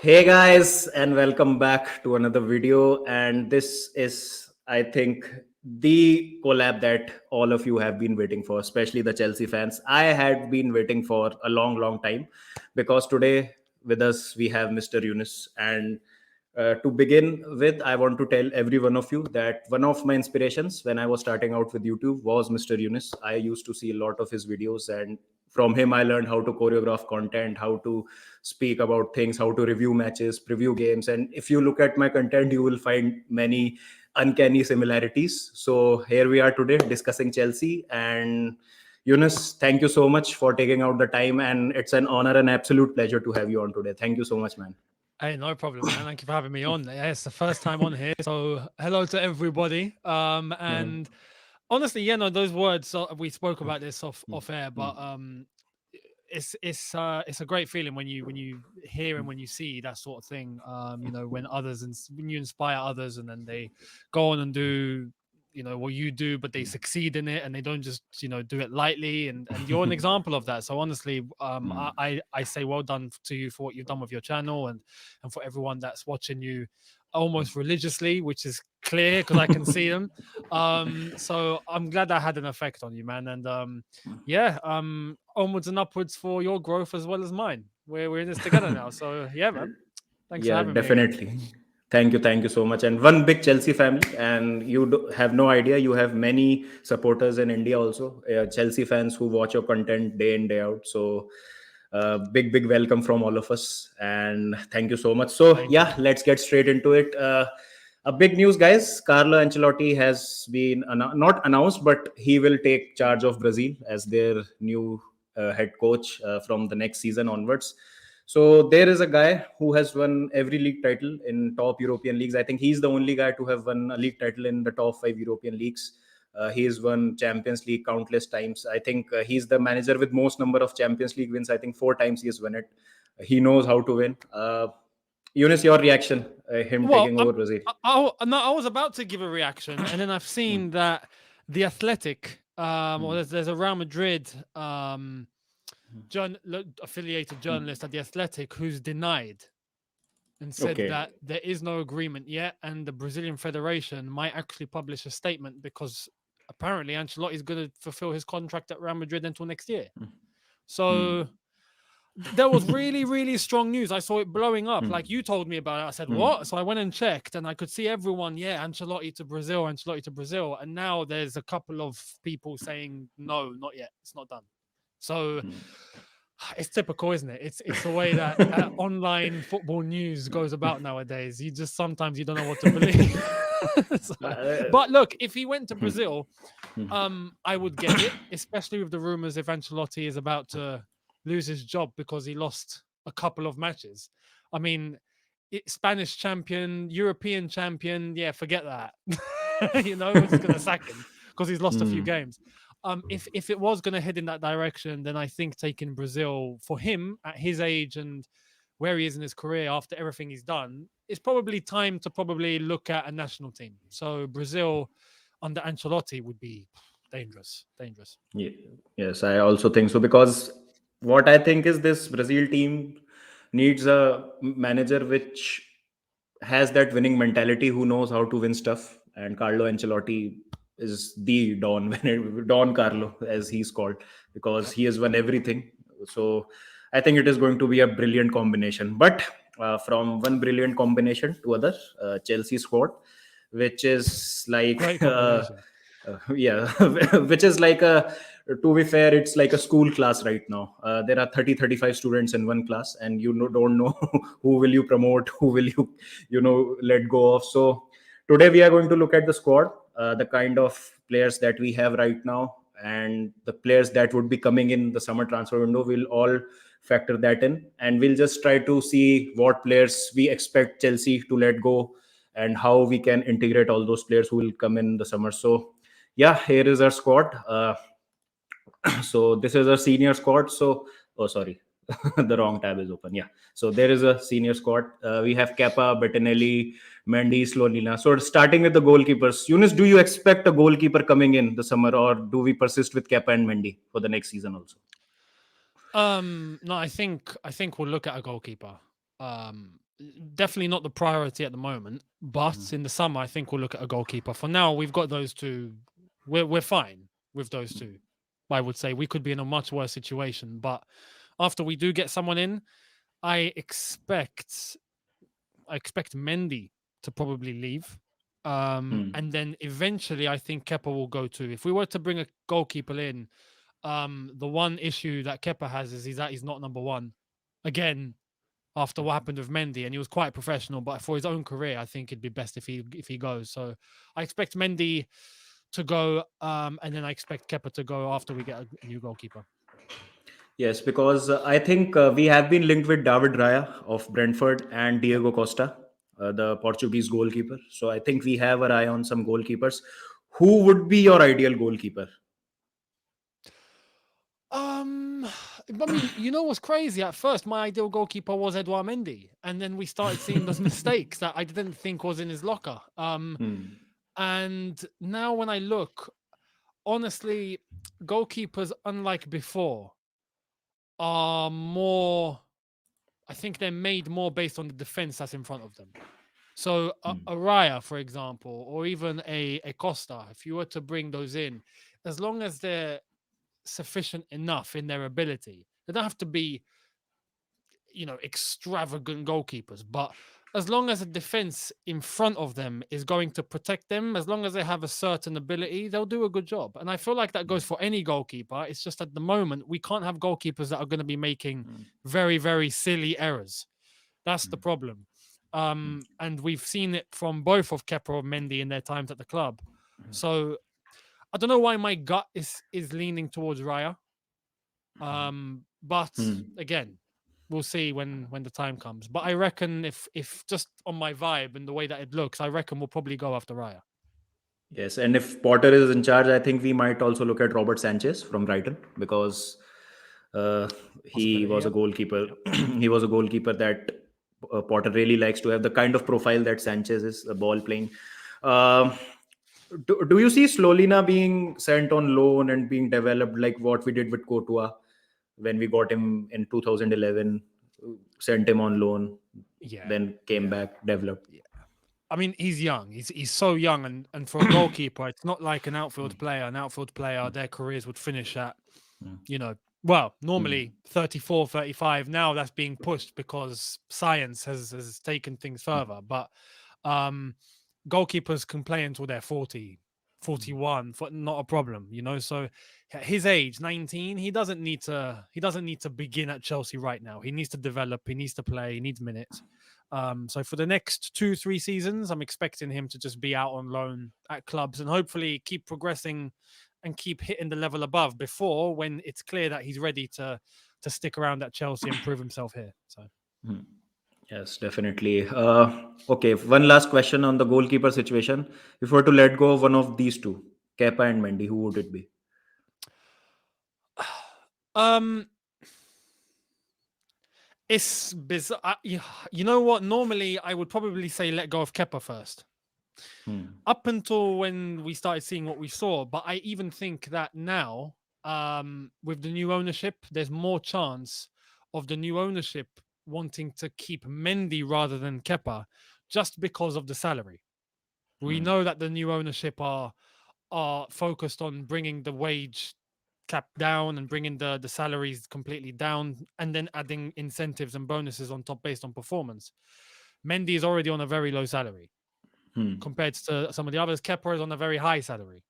Hey guys, and welcome back to another video. And this is, I think, the collab that all of you have been waiting for, especially the Chelsea fans. I had been waiting for a long, long time because today with us we have Mr. Yunus. And to begin with, I want to tell every one of you that one of my inspirations when I was starting out with YouTube was Mr. Yunus. I used to see a lot of his videos, and from him, I learned how to choreograph content, how to speak about things, how to review matches, preview games. And if you look at my content, you will find many uncanny similarities. So here we are today discussing Chelsea. And Yunus, thank you so much for taking out the time. And it's an honor and absolute pleasure to have you on today. Thank you so much, man. Hey, no problem, man. Thank you for having me on. Yeah, it's the first time on here, so hello to everybody. Mhm. And honestly, yeah, no, those words we spoke about this Mhm. off air, but Mhm. it's a great feeling when you hear and when you see that sort of thing. When when you inspire others, and then they go on and do what you do, but they succeed in it, and they don't just do it lightly. And you're an example of that. So honestly, I say well done to you for what you've done with your channel, and for everyone that's watching you almost religiously, which is clear because I can see them. So I'm glad that had an effect on you, man. And yeah, onwards and upwards for your growth as well as mine. We're in this together now. So yeah, man. Thanks for Yeah, having me again. definitely. Thank you so much. And one big Chelsea family, and you have no idea. You have many supporters in India also, Chelsea fans who watch your content day in day out. So, big welcome from all of us, and thank you so much. So, Thank you. yeah, let's get straight into it. A big news, guys. Carlo Ancelotti has been not announced, but he will take charge of Brazil as their new head coach from the next season onwards. So there is a guy who has won every league title in top European leagues. I think he's the only guy to have won a league title in the top five European leagues. He has won Champions League countless times. I think he's the manager with most number of Champions League wins. I think four times he has won it. He knows how to win. Eunice, your reaction? Him Well, taking over Brazil? no, I was about to give a reaction, and then I've Mm, seen that the Athletic, or mm. there's a Real Madrid affiliated journalist at the Athletic who's denied and said Okay. that there is no agreement yet, and the Brazilian Federation might actually publish a statement because apparently Ancelotti is going to fulfill his contract at Real Madrid until next year. Mm. So there was really, really strong news. I saw it blowing up. Mm. Like you told me about it. I said, Mm. what? So I went and checked and I could see everyone, yeah, Ancelotti to Brazil, Ancelotti to Brazil. And now there's a couple of people saying, no, not yet. It's not done. So it's typical, isn't it? It's the way that online football news goes about nowadays. You just sometimes you don't know what to believe. So, Uh, but look, if he went to mm, Brazil, mm. I would get it, especially with the rumors if Ancelotti is about to lose his job because he lost a couple of matches. I mean, Spanish champion, European champion, yeah, forget that. We're just gonna sack him because he's lost a few Mm. games. If it was gonna head in that direction, then I think taking Brazil for him at his age and where he is in his career after everything he's done, it's probably time to probably look at a national team. So Brazil under Ancelotti would be dangerous, dangerous. Ye- Yes, I also think so because what I think is this Brazil team needs a manager which has that winning mentality, who knows how to win stuff. And Carlo Ancelotti is the Don, Don Carlo, as he's called, because he has won everything. So I think it is going to be a brilliant combination. But from one brilliant combination to other, Chelsea squad, which is like Great combination. yeah, which is like a, to be fair, it's like a school class right now. There are 35 students in one class, and don't know who will you promote, who will let go of. So today we are going to look at the squad, the kind of players that we have right now, and the players that would be coming in the summer transfer window. We'll all factor that in, and we'll just try to see what players we expect Chelsea to let go, and how we can integrate all those players who will come in the summer. So yeah, here is our squad. So this is a senior squad. So, oh, sorry, the wrong tab is open. Yeah. So there is a senior squad. We have Kepa, Bettinelli, Mendy, Slonina. So starting with the goalkeepers. Yunus, do you expect a goalkeeper coming in the summer, or do we persist with Kepa and Mendy for the next season also? No, I think we'll look at a goalkeeper. definitely not the priority at the moment. But in the summer, I think we'll look at a goalkeeper. For now, we've got those two. We're fine with those two. I would say we could be in a much worse situation. But after we do get someone in, I expect Mendy to probably leave. And then eventually I think Kepa will go too. If we were to bring a goalkeeper in, the one issue that Kepa has is he's not number one. Again, after what happened with Mendy, and he was quite professional, but for his own career, I think it'd be best if he goes. So I expect Mendy to go, and then I expect Kepa to go after we get a new goalkeeper. Yes, because I think we have been linked with David Raya of Brentford and Diego Costa, the Portuguese goalkeeper. So I think we have an eye on some goalkeepers. Who would be your ideal goalkeeper? I mean, you know what's crazy? At first, my ideal goalkeeper was Edouard Mendy, and then we started seeing those mistakes that I didn't think was in his locker. And now when I look, honestly, goalkeepers, unlike before, are more. I think they're made more based on the defense that's in front of them. So a Raya, for example, or even a Costa, if you were to bring those in, as long as they're sufficient enough in their ability, they don't have to be, extravagant goalkeepers, but as long as the defense in front of them is going to protect them, as long as they have a certain ability, they'll do a good job. And I feel like that goes for any goalkeeper. It's just at the moment we can't have goalkeepers that are going to be making very, very silly errors. That's the problem. And we've seen it from both of Kepa and Mendy in their times at the club. So I don't know why my gut is leaning towards Raya. But again, we'll see when the time comes. But I reckon if just on my vibe and the way that it looks, I reckon we'll probably go after Raya. Yes, and if Potter is in charge, I think we might also look at Robert Sanchez from Brighton because he Possibility, was a yeah. goalkeeper. He was a goalkeeper that Potter really likes to have the kind of profile that Sanchez is, a ball playing. Um do you see Slolina being sent on loan and being developed like what we did with Courtois when we got him in 2011, sent him on loan, Yeah. then came back, developed? Yeah. I mean, he's young. He's so young, and for a goalkeeper, it's not like an outfield player. An outfield player, their careers would finish at, well, normally 34, 35. Now that's being pushed because science has taken things further. But goalkeepers can play until they're 40, 41, not a problem, So his age, 19, he doesn't need to begin at Chelsea right now. He needs to develop, he needs to play, he needs minutes. So for the next 2-3 seasons, I'm expecting him to just be out on loan at clubs and hopefully keep progressing and keep hitting the level above before when it's clear that he's ready to stick around at Chelsea and prove himself here. So Yes, definitely. Okay, one last question on the goalkeeper situation. If we were to let go of one of these two, Kepa and Mendy, who would it be? It's bizarre. You know what? Normally, I would probably say let go of Kepa first. Up until when we started seeing what we saw. But I even think that now, with the new ownership, there's more chance of the new ownership wanting to keep Mendy rather than Kepa just because of the salary. We know that the new ownership are focused on bringing the wage cap down and bringing the salaries completely down and then adding incentives and bonuses on top based on performance. Mendy is already on a very low salary compared to some of the others. Kepa is on a very high salary.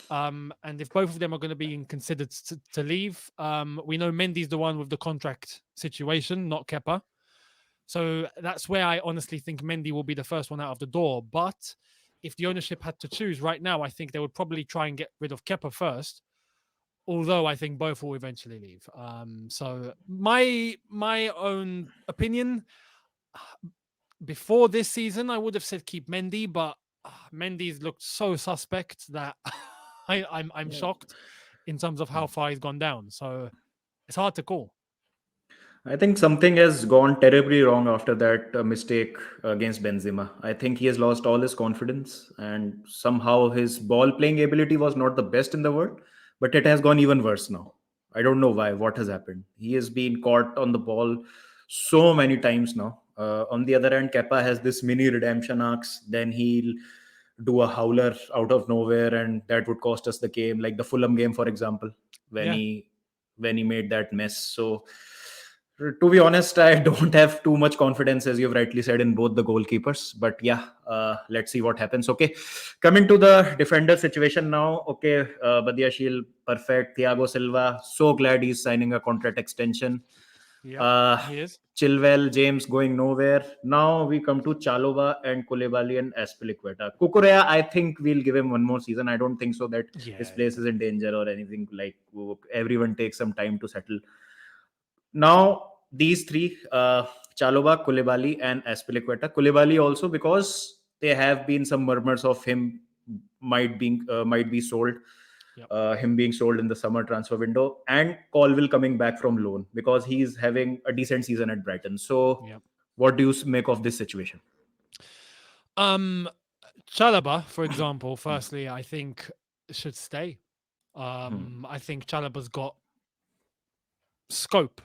And if both of them are going to be considered to leave, we know Mendy's the one with the contract situation, not Kepa. So that's where I honestly think Mendy will be the first one out of the door. But if the ownership had to choose right now, I think they would probably try and get rid of Kepa first. Although I think both will eventually leave. So my own opinion, before this season, I would have said keep Mendy, but Mendy's looked so suspect that I'm shocked in terms of how far he's gone down. So it's hard to call. I think something has gone terribly wrong after that mistake against Benzema. I think he has lost all his confidence, and somehow his ball playing ability was not the best in the world, but it has gone even worse now. I don't know why, what has happened. He has been caught on the ball so many times now. On the other hand, Kepa has this mini redemption arcs. Then he'll do a howler out of nowhere, and that would cost us the game, like the Fulham game, for example, when Yeah. he made that mess. So, to be honest, I don't have too much confidence, as you've rightly said, in both the goalkeepers. But yeah, let's see what happens. Okay, coming to the defender situation now. Okay, Badiashile, perfect. Thiago Silva, so glad he's signing a contract extension. Yep. Uh, He is. Chilwell, James going nowhere. Now we come to Chalobah and Koulibaly and Azpilicueta. Kukurea, I think we'll give him one more season. I don't think so that his Yeah. place is in danger or anything. Like, everyone takes some time to settle. Now these three, Chalobah, Koulibaly, and Azpilicueta. Koulibaly also, because there have been some murmurs of him might be sold, Yep. him being sold in the summer transfer window, and Colville coming back from loan because he's having a decent season at Brighton. So, Yep. what do you make of this situation? Um, Chalobah, for example, firstly, I think should stay. Hmm. I think Chalobah's got scope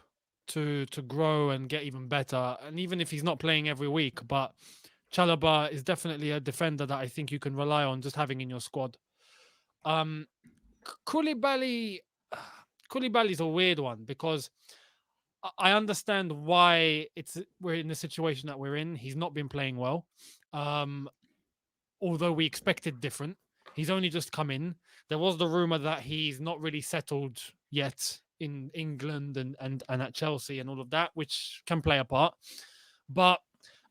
to grow and get even better. And even if he's not playing every week, but Chalobah is definitely a defender that I think you can rely on just having in your squad. Um, Koulibaly, Koulibaly's a weird one because I understand why we're in the situation that we're in. He's not been playing well. Um, although we expected different. He's only just come in. There was the rumor that he's not really settled yet in England and at Chelsea and all of that, which can play a part. But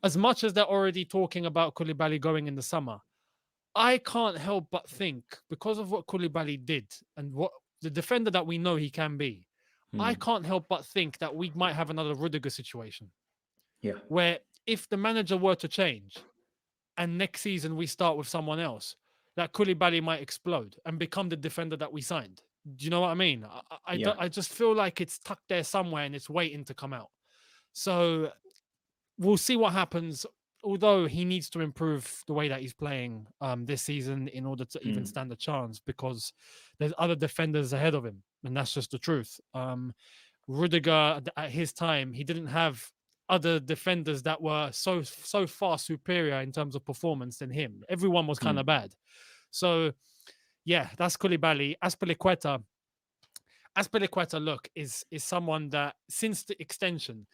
as much as they're already talking about Koulibaly going in the summer, I can't help but think, because of what Koulibaly did and what the defender that we know he can be, I Hmm. can't help but think that we might have another Rudiger situation Yeah. where if the manager were to change and next season we start with someone else, that Koulibaly might explode and become the defender that we signed. Do you know what I mean? Yeah. I just feel like it's tucked there somewhere and it's waiting to come out. So we'll see what happens. Although he needs to improve the way that he's playing this season in order to even Hmm. stand a chance, because there's other defenders ahead of him, and that's just the truth. Rudiger at his time, he didn't have other defenders that were so far superior in terms of performance than him. Everyone was kind Hmm. of bad. So yeah, that's Koulibaly. Azpilicueta, look, is someone that since the extension,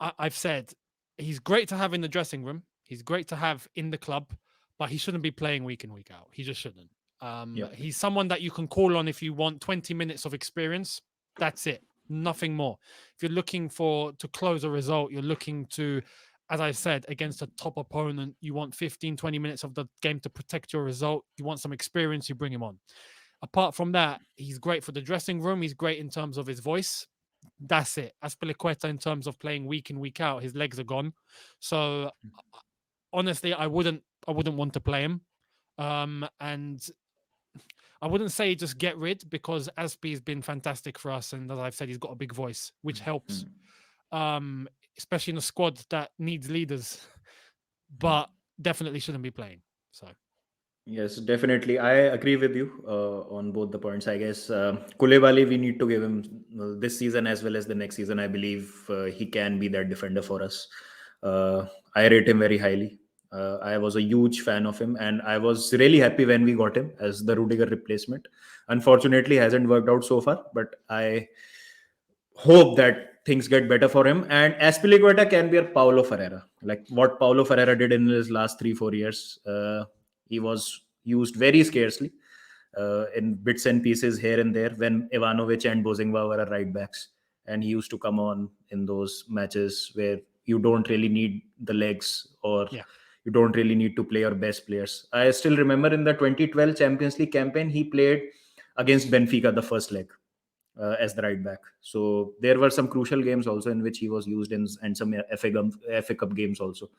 I've said he's great to have in the dressing room. He's great to have in the club, but he shouldn't be playing week in, week out. He just shouldn't. Yeah. He's someone that you can call on if you want 20 minutes of experience. That's it. Nothing more. If you're looking to close a result, you're looking to, as I said, against a top opponent, you want 15, 20 minutes of the game to protect your result. You want some experience, you bring him on. Apart from that, he's great for the dressing room. He's great in terms of his voice. That's it. Azpilicueta, in terms of playing week in, week out, his legs are gone. So honestly, I wouldn't want to play him. And I wouldn't say just get rid, because Aspi has been fantastic for us, and as I've said, he's got a big voice, which helps. Hmm. Especially in a squad that needs leaders, but definitely shouldn't be playing. So Yes, definitely. I agree with you on both the points. I guess Koulibaly, we need to give him this season as well as the next season. I believe he can be that defender for us. I rate him very highly. I was a huge fan of him, and I was really happy when we got him as the Rudiger replacement. Unfortunately, hasn't worked out so far, but I hope that things get better for him. And Aspilicueta can be a Paulo Ferreira, like what Paulo Ferreira did in his last 3 4 years. He was used very scarcely in bits and pieces here and there when Ivanovic and Bozingva were right backs, and he used to come on in those matches where you don't really need the legs, or yeah, you don't really need to play your best players. I still remember in the 2012 Champions League campaign, he played against Benfica the first leg as the right back. So there were some crucial games also in which he was used in, and some FA Cup games also.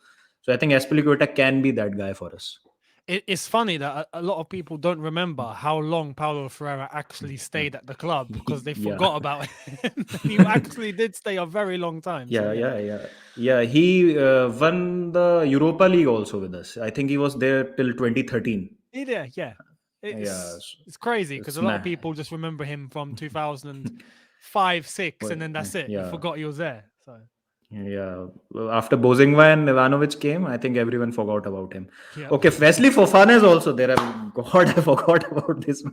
So I think Aspilicueta can be that guy for us. it's funny that a lot of people don't remember how long Paulo Ferreira actually Yeah, stayed at the club, because they yeah, forgot about him. He actually did stay a very long time. So yeah, yeah, yeah, yeah, yeah. He won the Europa League also with us. I think he was there till 2013. yeah, yeah. Yeah, It's crazy because it's a lot of ma- people just remember him from 2005, 6, and well, then that's it. You yeah. forgot he was there. So Yeah, after Bozingva and Ivanovic came, I think everyone forgot about him. Yeah. Okay, Wesley Fofana is also there. God, I forgot about this.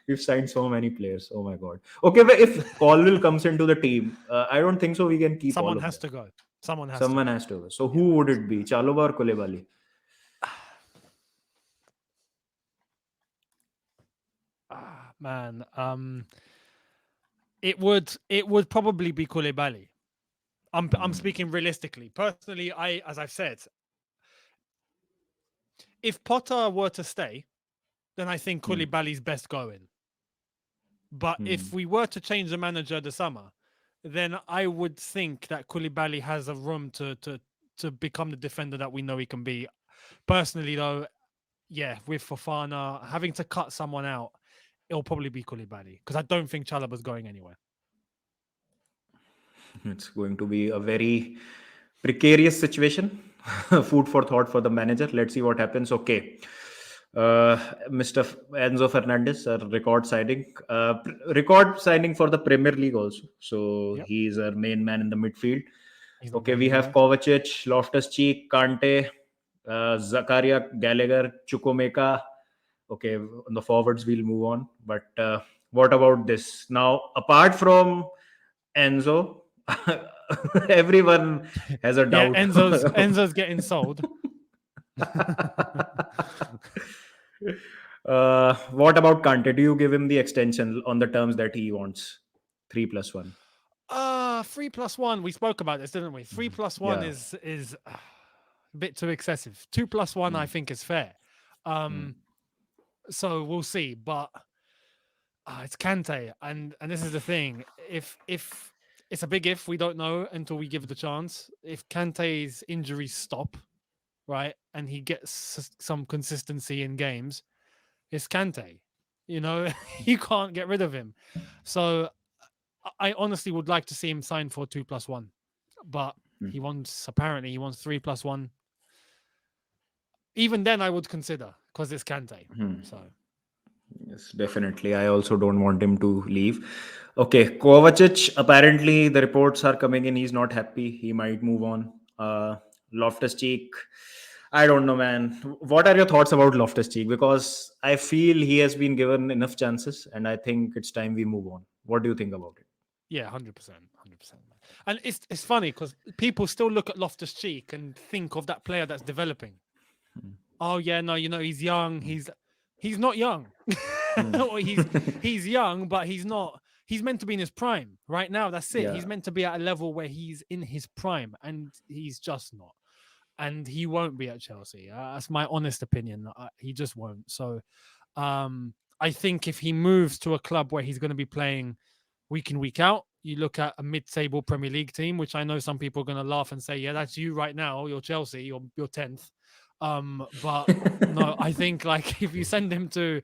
We've signed so many players. Oh my God. Okay, but if Colville comes into the team, I don't think so. We can keep all Someone of has them. to go. Someone has to Someone go. has to. So Yeah. who would it be? Chalobah or Koulibaly? Man. It would probably be Koulibaly. I'm speaking realistically. Personally, as I've said, if Potter were to stay, then I think Hmm. Koulibaly's best going. But Hmm. if we were to change the manager this summer, then I would think that Koulibaly has a room to become the defender that we know he can be. Personally, though, yeah, with Fofana having to cut someone out, it'll probably be Koulibaly because I don't think Chalobah's going anywhere. It's going to be a very precarious situation. Food for thought for the manager. Let's see what happens. Okay. Mr. Enzo Fernandez, a record signing. Record signing for the Premier League also. So Yep, he's our main man in the midfield. he's not Okay, going we have anywhere. Kovacic, Loftus-Cheek, Kante, Zakaria, Gallagher, Chukwuemeka. Okay, on the forwards we'll move on. But what about this? Now, apart from Enzo, everyone has a Yeah, doubt. Enzo's getting sold. What about Kante? Do you give him the extension on the terms that he wants? 3+1. 3+1. We spoke about this, didn't we? 3+1 Yeah. is a bit too excessive. 2+1, I Mm, think, is fair. mm, So we'll see. But it's Kante, and this is the thing. If it's a big if, we don't know until we give it a chance. If Kante's injuries stop, right, and he gets some consistency in games, it's Kante. You know, you can't get rid of him. So I honestly would like to see him sign for 2+1, but mm, he wants 3+1. Even then, I would consider because it's Kante. mm. So Yes, definitely. I also don't want him to leave. Okay, Kovacic, apparently the reports are coming in. He's not happy. He might move on. Loftus-Cheek, I don't know, man. What are your thoughts about Loftus-Cheek? Because I feel he has been given enough chances, and I think it's time we move on. What do you think about it? yeah, 100%, 100%. And it's funny because people still look at Loftus Cheek and think of that player that's developing. Oh yeah, no, he's young. He's not young. Hmm. Or he's young, but he's not. He's meant to be in his prime right now. That's it. Yeah. He's meant to be at a level where he's in his prime, and he's just not. And he won't be at Chelsea. That's my honest opinion. He just won't. So, I think if he moves to a club where he's going to be playing week in, week out, you look at a mid-table Premier League team, which I know some people are going to laugh and say, "Yeah, that's you right now. You're Chelsea. You're 10th." But no, I think like if you send him to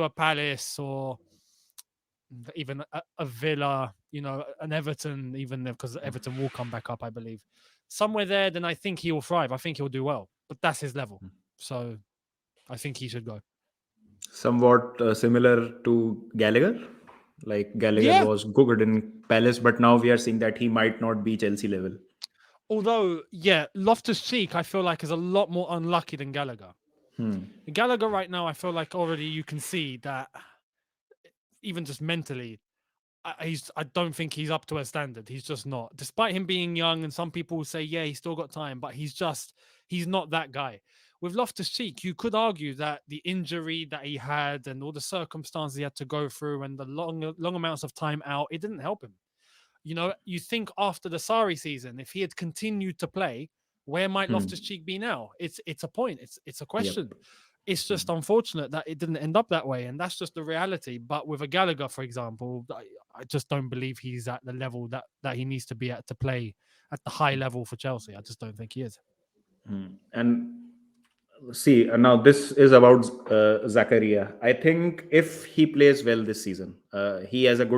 a Palace or even a Villa, an Everton, even because Everton will come back up, I believe. Somewhere there, then I think he will thrive. I think he'll do well, but that's his level. So I think he should go. Somewhat similar to Gallagher. Like Gallagher Yeah. was good in Palace, but now we are seeing that he might not be Chelsea level. Although, yeah, Loftus Cheek, I feel like is a lot more unlucky than Gallagher. Hmm. Gallagher right now, I feel like already you can see that even just mentally, I don't think he's up to a standard. He's just not. Despite him being young, and some people will say, yeah, he's still got time, but he's not that guy. With Loftus Cheek, you could argue that the injury that he had and all the circumstances he had to go through and the long amounts of time out, it didn't help him. You think after the Sarri season, if he had continued to play, where might Hmm. Loftus Cheek be now? It's a point. It's a Yep. question. It's just unfortunate that it didn't end up that way, and that's just the reality. But with a Gallagher, for example, I just don't believe he's at the level that he needs to be at to play at the high level for Chelsea. I just don't think he is. Hmm. And see, now this is about Zakaria. I think if he plays well this season, he has had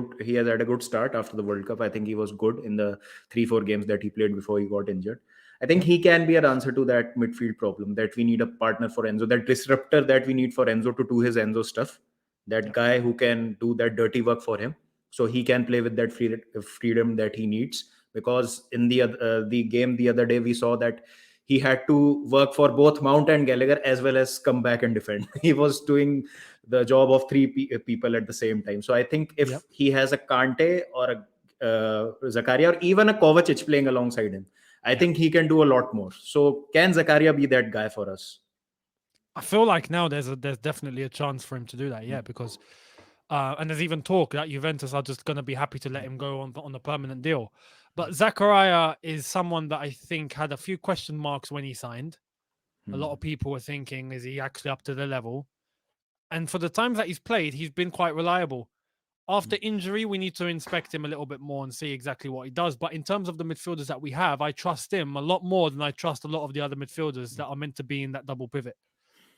a good start after the World Cup. I think he was good in the 3-4 games that he played before he got injured. I think Yep. he can be an answer to that midfield problem that we need a partner for Enzo, that disruptor that we need for Enzo to do his Enzo stuff, that Yep. guy who can do that dirty work for him, so he can play with that freedom that he needs. because in the game the other day we saw that he had to work for both Mount and Gallagher as well as come back and defend. He was doing the job of three people at the same time. So I think Yep. if he has a Kante or a Zakaria or even a Kovacic playing alongside him, I Yeah. think he can do a lot more. So can Zakaria be that guy for us? I feel like now there's definitely a chance for him to do that. Yeah, because and there's even talk that Juventus are just going to be happy to let him go on a permanent deal. But Zakaria is someone that I think had a few question marks when he signed. A lot of people were thinking, is he actually up to the level? And for the times that he's played, he's been quite reliable. After injury, we need to inspect him a little bit more and see exactly what he does. But in terms of the midfielders that we have, I trust him a lot more than I trust a lot of the other midfielders that are meant to be in that double pivot.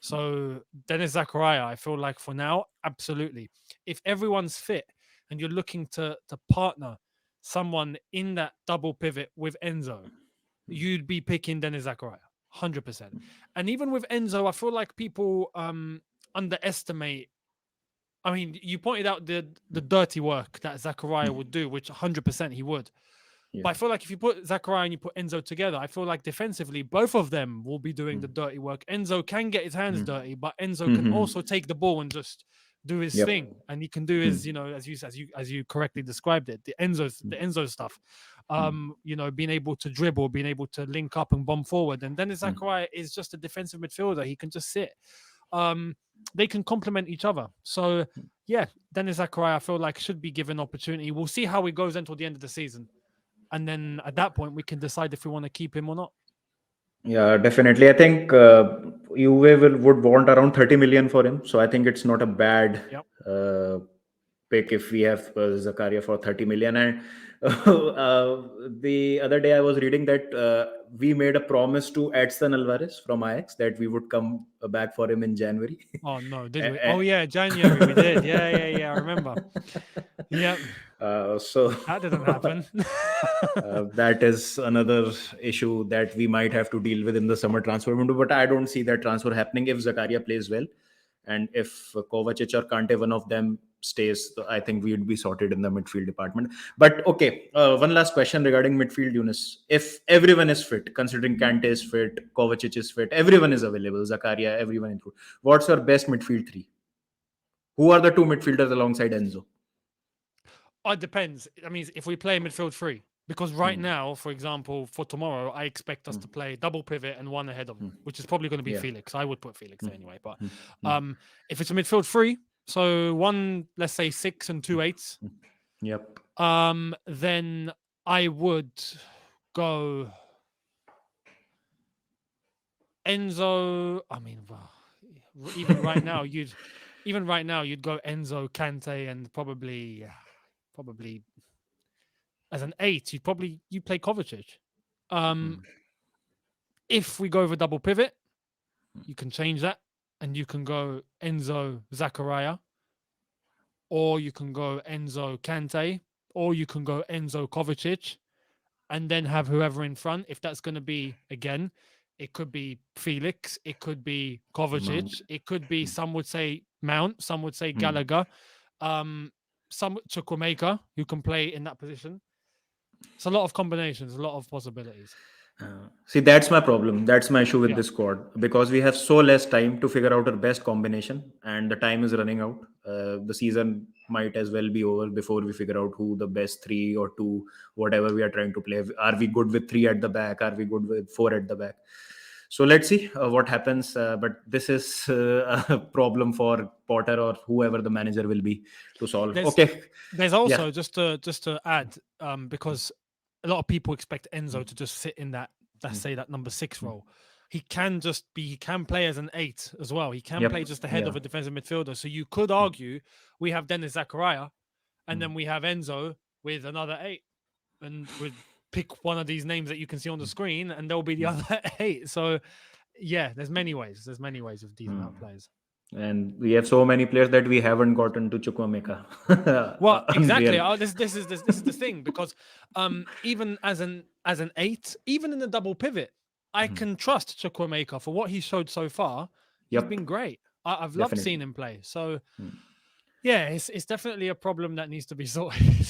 So Dennis Zakaria, I feel like for now, absolutely. If everyone's fit and you're looking to partner someone in that double pivot with Enzo, you'd be picking Dennis Zakaria, 100%. And even with Enzo, I feel like people underestimate. I mean, you pointed out the dirty work that Zakaria would do, which 100% he would. Yeah. But I feel like if you put Zakaria and you put Enzo together, I feel like defensively, both of them will be doing the dirty work. Enzo can get his hands dirty, but Enzo can also take the ball and just do his Yep. thing, and he can do his, as you correctly described it, the Enzo stuff. Being able to dribble, being able to link up and bomb forward. And Dennis Zakaria is just a defensive midfielder. He can just sit. They can complement each other. So yeah, Dennis Zakaria, I feel like should be given opportunity. We'll see how it goes until the end of the season. And then at that point, we can decide if we want to keep him or not. Yeah, definitely. I think Juve would want around 30 million for him. So I think it's not a bad Yep. pick if we have Zakaria for 30 million. And the other day I was reading that we made a promise to Edson Alvarez from Ajax that we would come back for him in January. Oh no, did we? Oh yeah, January we did. Yeah. I remember. Yep. So That didn't happen. that is another issue that we might have to deal with in the summer transfer window. But I don't see that transfer happening if Zakaria plays well, and if Kovacic or Kante, one of them stays. I think we'd be sorted in the midfield department. But okay, one last question regarding midfield, Yunus. If everyone is fit, considering Kante is fit, Kovacic is fit, everyone is available, Zakaria, everyone included. What's your best midfield three? Who are the two midfielders alongside Enzo? It depends. I mean, if we play midfield three, because right now, for example, for tomorrow, I expect us to play double pivot and one ahead of him, which is probably going to be Felix. I would put Felix there anyway. But if it's a midfield three, so one, let's say 6 and 2 8s. Yep. Then I would go Enzo. I mean, well, even right now, you'd go Enzo, Kante, and probably as an 8, you play Kovacic. If we go over double pivot, you can change that and you can go Enzo, Zakaria, or you can go Enzo, Kante, or you can go Enzo, Kovacic, and then have whoever in front. If that's going to be, again, it could be Felix, it could be Kovacic, Mount. it could be, some would say Mount, some would say Gallagher, some Chukwuemeka, who can play in that position. It's a lot of combinations, a lot of possibilities. See, that's my problem. That's my issue with this squad, because we have so less time to figure out our best combination, and the time is running out. The season might as well be over before we figure out who the best 3 or 2, whatever we are trying to play. Are we good with 3 at the back? Are we good with 4 at the back? So let's see what happens. But this is a problem for Potter or whoever the manager will be to solve. There's also just to add, because a lot of people expect Enzo to just sit in that number 6 role. He can play as an 8 as well. He can play just ahead of a defensive midfielder. So you could argue we have Dennis Zakaria, and then we have Enzo with another 8, and we'd pick one of these names that you can see on the screen, and there'll be the other 8. So yeah, there's many ways. There's many ways with these amount of players. And we have so many players that we haven't gotten to Chukwuemeka. Well, exactly. This is the thing, because even as an 8, even in the double pivot, I can trust Chukwuemeka for what he showed so far. He's been great. I've loved seeing him play. So yeah, it's definitely a problem that needs to be sorted.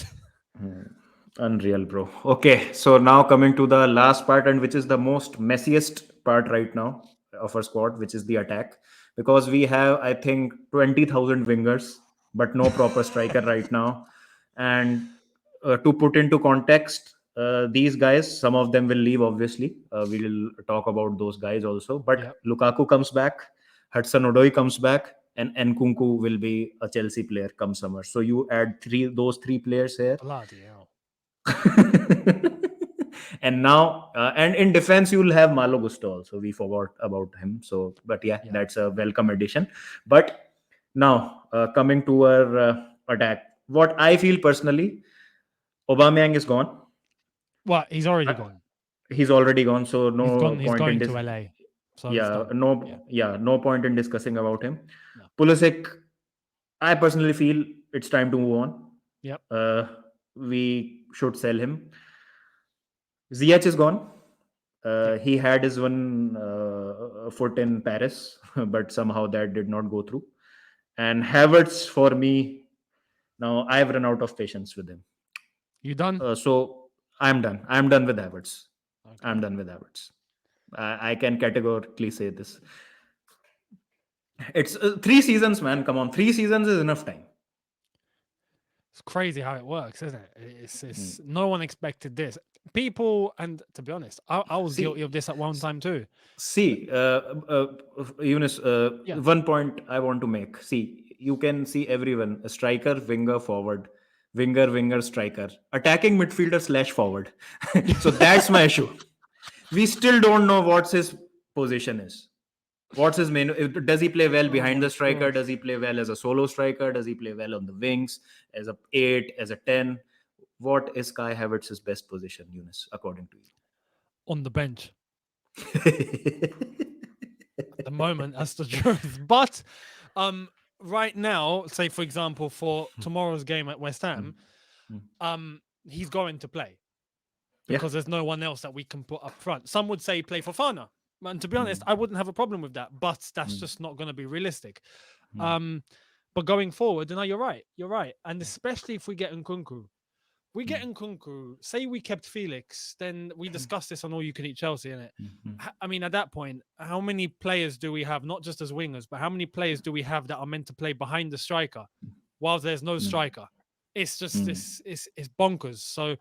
Unreal, bro. Okay, so now coming to the last part, and which is the most messiest part right now of our squad, which is the attack. Because we have, I think, 20,000 wingers, but no proper striker right now. And to put into context, these guys, some of them will leave, obviously. We will talk about those guys also. But Yep. Lukaku comes back, Hudson Odoi comes back, and Nkunku will be a Chelsea player come summer. So you add those three players here. Bloody hell. And now and in defense you'll have Malo Gusto also. We forgot about him. So but yeah, Yeah. that's a welcome addition. But now coming to our attack, what I feel personally, Aubameyang is gone. Well, he's already Uh, gone. he's already gone, so He's no gone. He's point in going this. to LA. So it's Yeah, done. Yeah. no point in discussing about him. No. Pulisic, I personally feel it's time to move on. Yep. We should sell him. Ziyech is gone. Yep. He had his one foot in Paris, but somehow that did not go through. And Havertz, for me, now I've run out of patience with him. You done? So I'm done. I'm done with Havertz. I'm Okay. done with Havertz. I can categorically say this. It's 3 seasons, man. Come on, 3 seasons is enough time. It's crazy how it works, isn't it? It's Hmm. no one expected this. People, and to be honest, I was guilty See, of this at one time too. See, Eunice, Yeah. one point I want to make. See, you can see everyone: a striker, winger, forward, winger, striker, attacking midfielder slash forward. So that's my issue. We still don't know what's his position is. What's his main? Does he play well Oh behind my the striker? god. Does he play well as a solo striker? Does he play well on the wings as a 8, as a 10? What is Kai Havertz's best position, Eunice, according to On the bench you? at the moment, that's the truth. But right now, say for example, for tomorrow's game at West Ham, Mm. he's going to play Yeah. because there's no one else that we can put up front. Some would say play for Fana. And to be honest, Mm. I wouldn't have a problem with that, but that's Mm. just not going to be realistic. Mm. But going forward, and you're right, and especially if we get Nkunku, say we kept Felix, then we discussed this on All You Can Eat Chelsea, innit? Mm. I mean, at that point, how many players do we have, not just as wingers, but how many players do we have that are meant to play behind the striker while there's no striker? It's just Mm. it's bonkers. So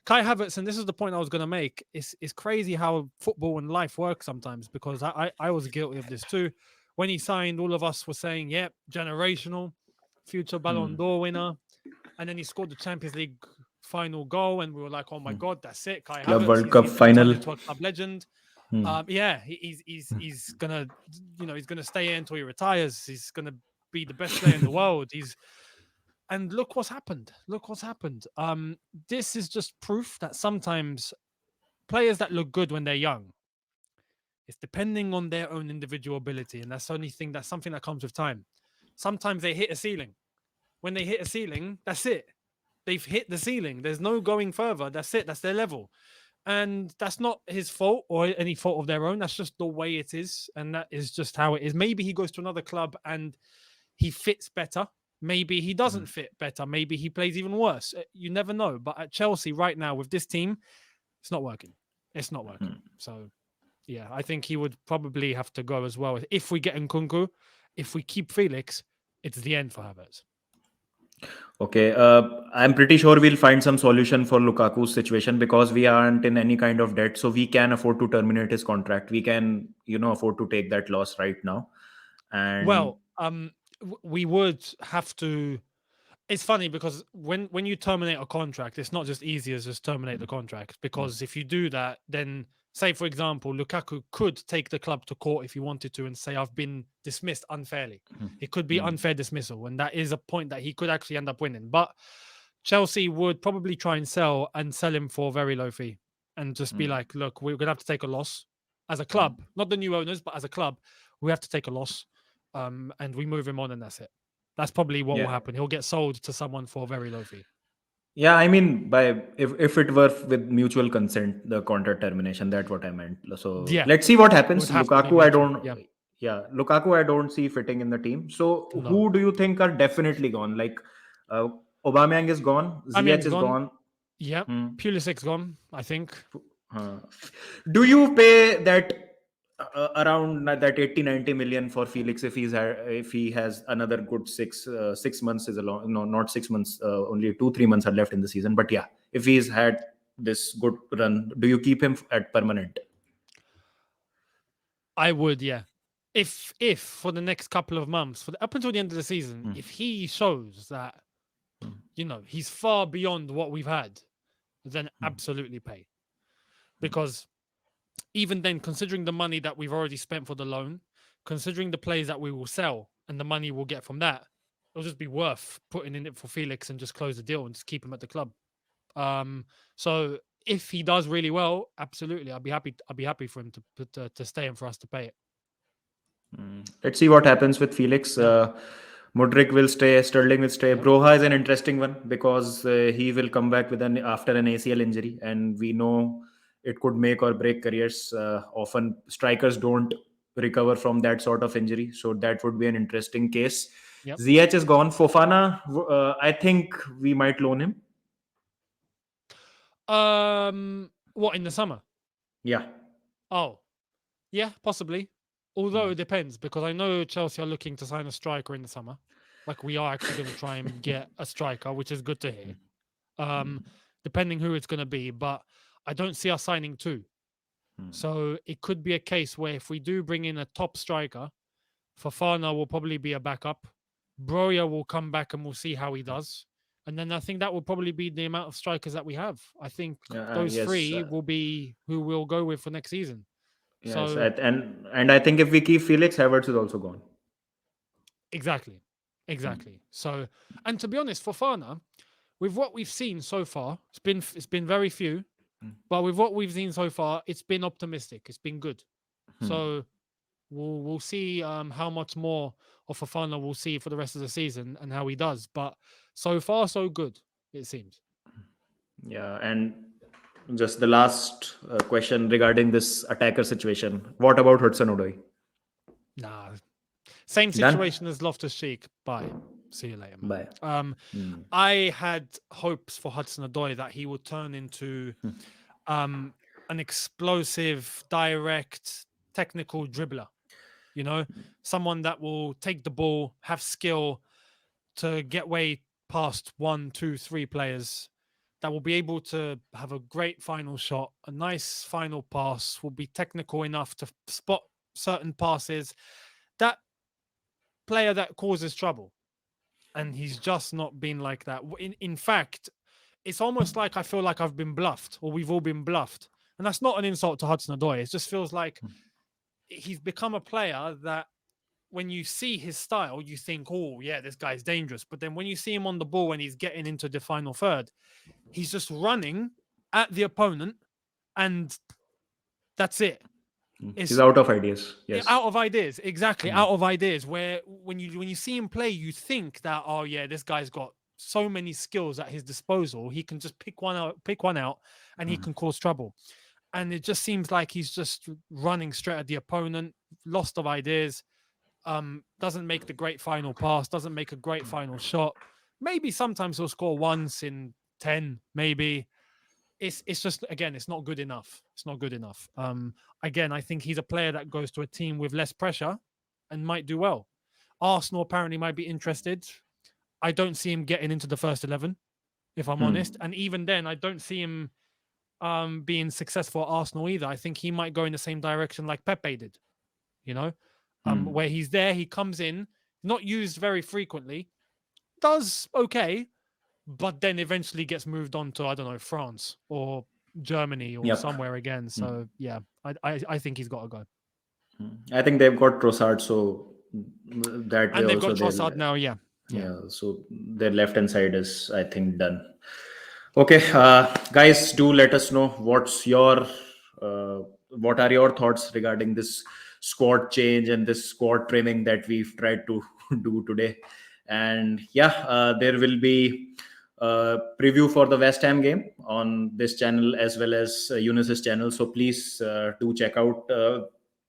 Kai Havertz, and this is the point I was going to make, it's crazy how football and life works sometimes, because I was guilty of this too. When he signed, all of us were saying, yep, generational, future Ballon Mm. d'Or winner. And then he scored the Champions League final goal, and we were like, oh my God, that's it. Kai Club Havertz, World Cup he's going to turn final. into a club legend. Mm. Yeah, he's going to, he's going to stay here until he retires. He's going to be the best player in the world. And look what's happened. Look what's happened. This is just proof that sometimes players that look good when they're young, it's depending on their own individual ability, and that's something that comes with time. Sometimes they hit a ceiling. When they hit a ceiling, that's it. They've hit the ceiling. There's no going further. That's it. That's their level. And that's not his fault or any fault of their own. That's just the way it is. And that is just how it is. Maybe he goes to another club and he fits better. Maybe he doesn't fit better. Maybe he plays even worse. You never know. But at Chelsea right now with this team, it's not working. It's not working. So, yeah, I think he would probably have to go as well. If we get Nkunku, if we keep Felix, it's the end for Havertz. Okay, I'm pretty sure we'll find some solution for Lukaku's situation because we aren't in any kind of debt, so we can afford to terminate his contract. We can, afford to take that loss right now. And Well, we would have to. It's funny because when you terminate a contract, it's not just easy as just terminate the contract. Because if you do that, then say for example, Lukaku could take the club to court if he wanted to and say I've been dismissed unfairly. It could be unfair dismissal, and that is a point that he could actually end up winning. But Chelsea would probably try and sell him for a very low fee and just be like, look, we're gonna have to take a loss as a club, not the new owners, but as a club, we have to take a loss, and we move him on, and that's it. That's probably what will yeah, happen. He'll get sold to someone for a very low fee. yeah, I mean, by if it were with mutual consent, the contract termination, that's what I meant. So Yeah, let's see what it would happens. have to be Lukaku, I mutual. don't. Yeah, Yeah, Lukaku, I don't see fitting in the team. So no. who do you think are definitely gone? Like, uh, Aubameyang is gone, Ziyech Aubameyang's is gone. gone. Yep. Pulisic's gone, I think. Uh, do you pay that around that 80-90 million for Felix if he has another good 6 months is a long, no, not 6 months, only 2-3 months are left in the season, but yeah, if he's had this good run, do you keep him at permanent? I would, yeah. If for the next couple of months, up until the end of the season, if he shows that he's far beyond what we've had, then absolutely pay. Because even then, considering the money that we've already spent for the loan, considering the players that we will sell and the money we'll get from that, it'll just be worth putting in it for Felix and just close the deal and just keep him at the club. So if he does really well, absolutely, I'd be happy for him to stay and for us to pay it. Let's see what happens with Felix. Yeah. Mudryk will stay, Sterling will stay. Broha is an interesting one because he will come back after an ACL injury, and we know it could make or break careers. Often strikers don't recover from that sort of injury, so that would be an interesting case. Yep. Ziyech is gone. Fofana, I think we might loan him. What, in the summer? Yeah. Oh, yeah, possibly. Although it depends, because I know Chelsea are looking to sign a striker in the summer. Like, we are actually going to try and get a striker, which is good to hear. Depending who it's going to be, but I don't see us signing two. So it could be a case where if we do bring in a top striker, Fofana will probably be a backup. Broja will come back and we'll see how he does. And then I think that will probably be the amount of strikers that we have. I think those three will be who we'll go with for next season. Yes, So, and I think if we keep Felix, Havertz is also gone. Exactly. So, and to be honest, Fofana, with what we've seen so far, it's been very few, but with what we've seen so far, it's been optimistic. It's been good. So we'll see how much more of Fofana we'll see for the rest of the season and how he does. But so far, so good, it seems. Yeah, and just the last question regarding this attacker situation. What about HudsonOdoi? Nah, same situation as Loftus-Cheek. Bye. See you later, man. Bye. I had hopes for HudsonOdoi that he would turn into an explosive, direct, technical dribbler. Someone that will take the ball, have skill to get way past 1, 2, 3 players, that will be able to have a great final shot, a nice final pass, will be technical enough to spot certain passes. That player that causes trouble. And he's just not been like that. In fact, it's almost like I feel like I've been bluffed, or we've all been bluffed. And that's not an insult to HudsonOdoi. It just feels like he's become a player that when you see his style, you think, oh, yeah, this guy's dangerous. But then when you see him on the ball when he's getting into the final third, he's just running at the opponent, and that's it. He's out of ideas. Yes. Out of ideas, exactly. Out of ideas. Where when you see him play, you think that, oh yeah, this guy's got so many skills at his disposal. He can just pick one out, and he can cause trouble. And it just seems like he's just running straight at the opponent, lost of ideas. Doesn't make the great final pass, doesn't make a great final shot. Maybe sometimes he'll score once in 10, maybe. It's just, again, it's not good enough. It's not good enough. Again, I think he's a player that goes to a team with less pressure and might do well. Arsenal apparently might be interested. I don't see him getting into the first 11, if I'm honest. And even then, I don't see him being successful at Arsenal either. I think he might go in the same direction like Pepe did, where he's there, he comes in, not used very frequently, does okay, but then eventually gets moved on to, I don't know, France or Germany or somewhere again. So yeah, I think he's got to go. I think they've got Trossard, so that way and they've also got Trossard now. Yeah. So their left hand side is, I think, done. Okay, guys, do let us know what are your thoughts regarding this squad change and this squad trimming that we've tried to do today. And yeah, there will be a preview for the West Ham game on this channel as well as Eunice's channel. So please do check out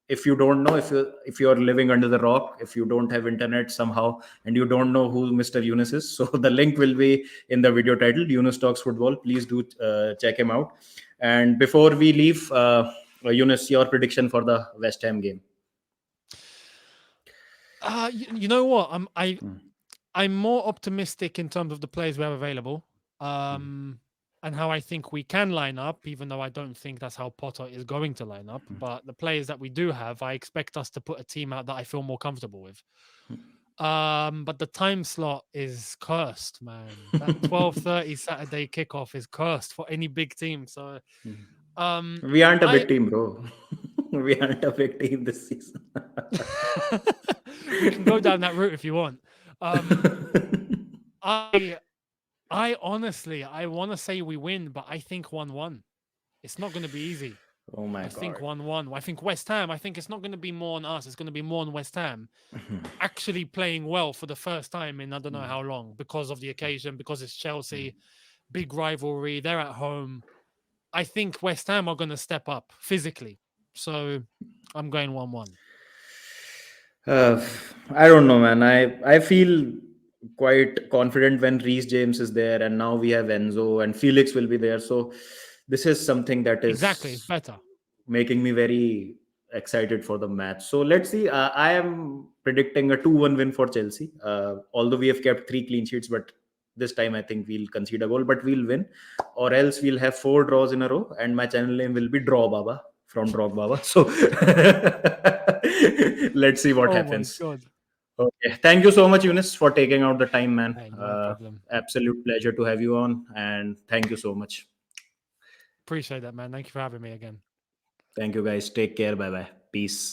if you don't know, if you're living under the rock, if you don't have internet somehow, and you don't know who Mr. Yunus is, so the link will be in the video title. Yunus Talks Football. Please do check him out. And before we leave, Yunus, your prediction for the West Ham game? You know what? Hmm. I'm more optimistic in terms of the players we have available, and how I think we can line up, even though I don't think that's how Potter is going to line up. But the players that we do have, I expect us to put a team out that I feel more comfortable with. But the time slot is cursed, man. That 12:30 Saturday kickoff is cursed for any big team. So, We aren't a I big team, bro. We aren't a big team this season. we can go down that route if you want. I honestly, I want to say we win, but I think 1-1. It's not going to be easy. Oh my I god. think 1-1. I think West Ham, I think it's not going to be more on us. It's going to be more on West Ham actually playing well for the first time in I don't know how long, because of the occasion, because it's Chelsea, big rivalry. They're at home. I think West Ham are going to step up physically. So I'm going 1-1. I don't know, man. I feel quite confident when Reece James is there, and now we have Enzo and Felix will be there. So this is something that Exactly. It's is better. making me very excited for the match. So let's see. I am predicting a 2-1 win for Chelsea. Although we have kept 3 clean sheets, but this time I think we'll concede a goal, but we'll win. Or else we'll have 4 draws in a row, and my channel name will be Draw Baba from Drog Baba. So let's see what Oh my happens. God. Okay. Thank you so much, Eunice, for taking out the time, man. Hey, no problem. Absolute pleasure to have you on, and thank you so much. Appreciate that, man. Thank you for having me again. Thank you, guys. Take care. Bye bye. Peace.